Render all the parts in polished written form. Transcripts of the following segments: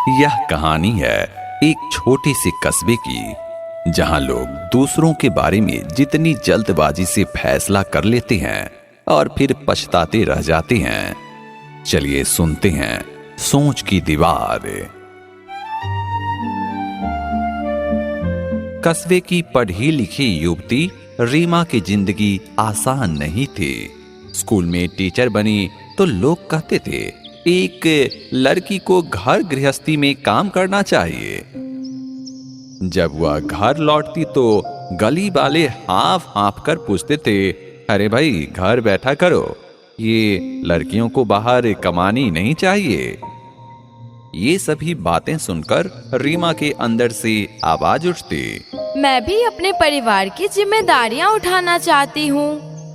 यह कहानी है एक छोटे से कस्बे की, जहां लोग दूसरों के बारे में जितनी जल्दबाजी से फैसला कर लेते हैं और फिर पछताते रह जाते हैं। चलिए सुनते हैं सोच की दीवार। कस्बे की पढ़ी लिखी युवती रीमा की जिंदगी आसान नहीं थी। स्कूल में टीचर बनी तो लोग कहते थे एक लड़की को घर गृहस्थी में काम करना चाहिए। जब वह घर लौटती तो गली वाले हाँफ हाँफ कर पूछते थे, अरे भाई घर बैठा करो, ये लड़कियों को बाहर कमानी नहीं चाहिए। ये सभी बातें सुनकर रीमा के अंदर से आवाज उठती, मैं भी अपने परिवार की जिम्मेदारियां उठाना चाहती हूँ।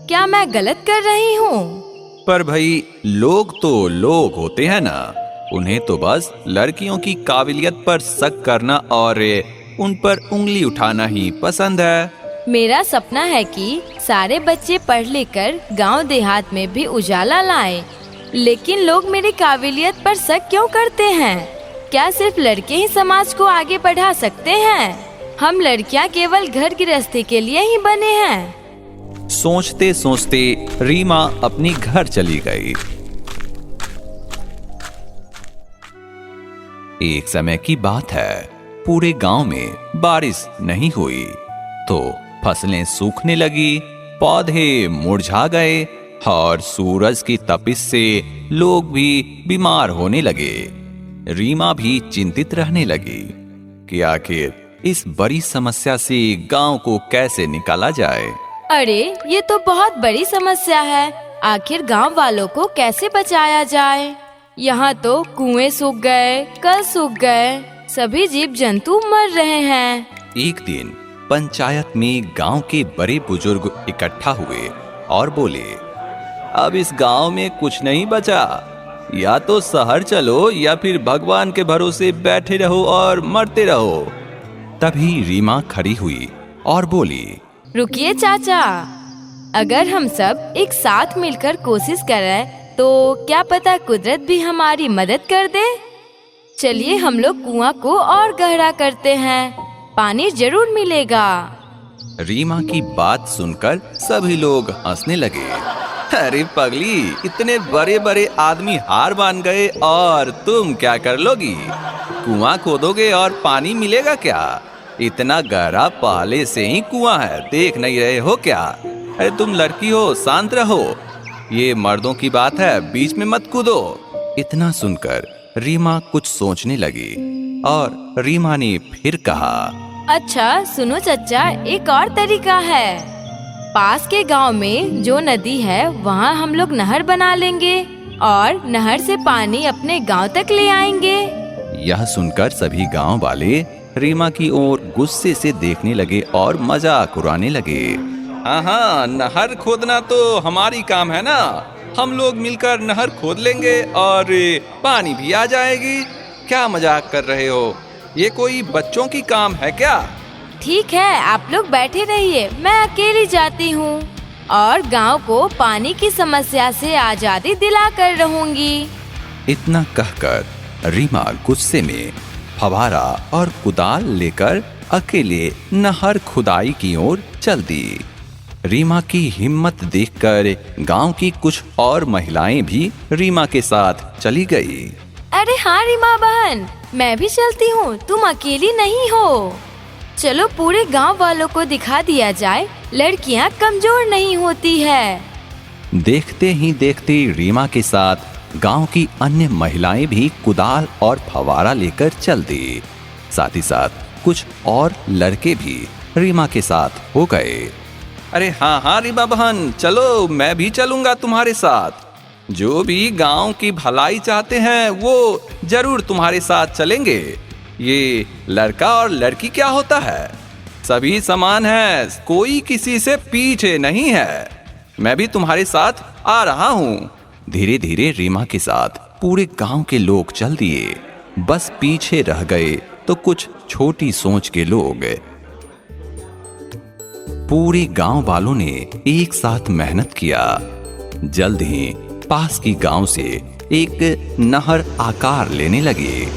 क्या मैं गलत कर रही हूँ? पर भाई लोग तो लोग होते हैं ना, उन्हें तो बस लड़कियों की काबिलियत पर शक करना और उन पर उंगली उठाना ही पसंद है। मेरा सपना है कि सारे बच्चे पढ़ लिख कर गाँव देहात में भी उजाला लाएं। लेकिन लोग मेरी काबिलियत पर शक क्यों करते हैं? क्या सिर्फ लड़के ही समाज को आगे बढ़ा सकते हैं? हम लड़कियां केवल घर गृहस्थी के लिए ही बने हैं। सोचते सोचते रीमा अपनी घर चली गई। एक समय की बात है, पूरे गांव में बारिश नहीं हुई तो फसलें सूखने लगी, पौधे मुरझा गए और सूरज की तपिश से लोग भी बीमार होने लगे। रीमा भी चिंतित रहने लगी कि आखिर इस बड़ी समस्या से गांव को कैसे निकाला जाए। अरे ये तो बहुत बड़ी समस्या है। आखिर गांव वालों को कैसे बचाया जाए? यहाँ तो कुएं सूख गए, कल सूख गए, सभी जीव जंतु मर रहे हैं। एक दिन पंचायत में गांव के बड़े बुजुर्ग इकट्ठा हुए और बोले, अब इस गांव में कुछ नहीं बचा, या तो शहर चलो या फिर भगवान के भरोसे बैठे रहो और मरते रहो। तभी रीमा खड़ी हुई और बोली, रुकिए चाचा, अगर हम सब एक साथ मिलकर कोशिश करें तो क्या पता कुदरत भी हमारी मदद कर दे। चलिए हम लोग कुआं को और गहरा करते हैं, पानी जरूर मिलेगा। रीमा की बात सुनकर सभी लोग हंसने लगे। अरे पगली, इतने बड़े बड़े आदमी हार मान गए और तुम क्या कर लोगी? कुआं खोदोगे और पानी मिलेगा क्या? इतना गहरा पहले से ही कुआं है, देख नहीं रहे हो क्या? अरे तुम लड़की हो, शांत रहो, ये मर्दों की बात है, बीच में मत कूदो। इतना सुनकर रीमा कुछ सोचने लगी और रीमा ने फिर कहा, अच्छा सुनो चचा, एक और तरीका है। पास के गांव में जो नदी है वहाँ हम लोग नहर बना लेंगे और नहर से पानी अपने गांव तक ले आएंगे। यह सुनकर सभी गांव वाले रीमा की ओर गुस्से से देखने लगे और मजाक उड़ाने लगे। हाँ, नहर खोदना तो हमारी काम है ना, हम लोग मिलकर नहर खोद लेंगे और पानी भी आ जाएगी। क्या मजाक कर रहे हो? ये कोई बच्चों की काम है क्या? ठीक है, आप लोग बैठे रहिए, मैं अकेली जाती हूँ और गांव को पानी की समस्या से आजादी दिला कर रहूंगी। इतना कहकर रीमा गुस्से में फवारा और कुदाल लेकर अकेले नहर खुदाई की ओर चल दी। रीमा की हिम्मत देखकर गांव की कुछ और महिलाएं भी रीमा के साथ चली गई। अरे हाँ रीमा बहन, मैं भी चलती हूँ, तुम अकेली नहीं हो। चलो पूरे गांव वालों को दिखा दिया जाए, लड़कियाँ कमजोर नहीं होती है। देखते ही देखते रीमा के साथ गांव की अन्य महिलाएं भी कुदाल और फवारा लेकर चल दी। साथ ही साथ कुछ और लड़के भी रीमा के साथ हो गए। अरे हाँ रीमा बहन, चलो, मैं भी चलूंगा तुम्हारे साथ। जो भी गांव की भलाई चाहते हैं वो जरूर तुम्हारे साथ चलेंगे। ये लड़का और लड़की क्या होता है, सभी समान है, कोई किसी से पीछे नहीं है। मैं भी तुम्हारे साथ आ रहा हूँ। धीरे धीरे रीमा के साथ पूरे गांव के लोग चल दिए, बस पीछे रह गए तो कुछ छोटी सोच के लोग। पूरे गांव वालों ने एक साथ मेहनत किया। जल्द ही पास की गांव से एक नहर आकार लेने लगी।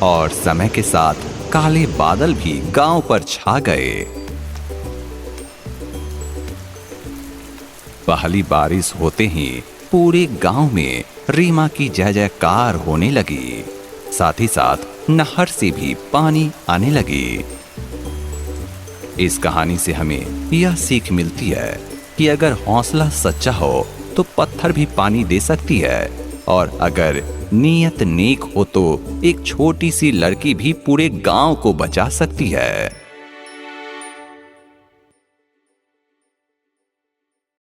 और समय के साथ काले बादल भी गांव पर छा गए। पहली बारिश होते ही पूरे गांव में रीमा की जय जयकार होने लगी। साथ ही साथ नहर से भी पानी आने लगी। इस कहानी से हमें यह सीख मिलती है कि अगर हौसला सच्चा हो तो पत्थर भी पानी दे सकती है, और अगर नीयत नेक हो तो एक छोटी सी लड़की भी पूरे गांव को बचा सकती है।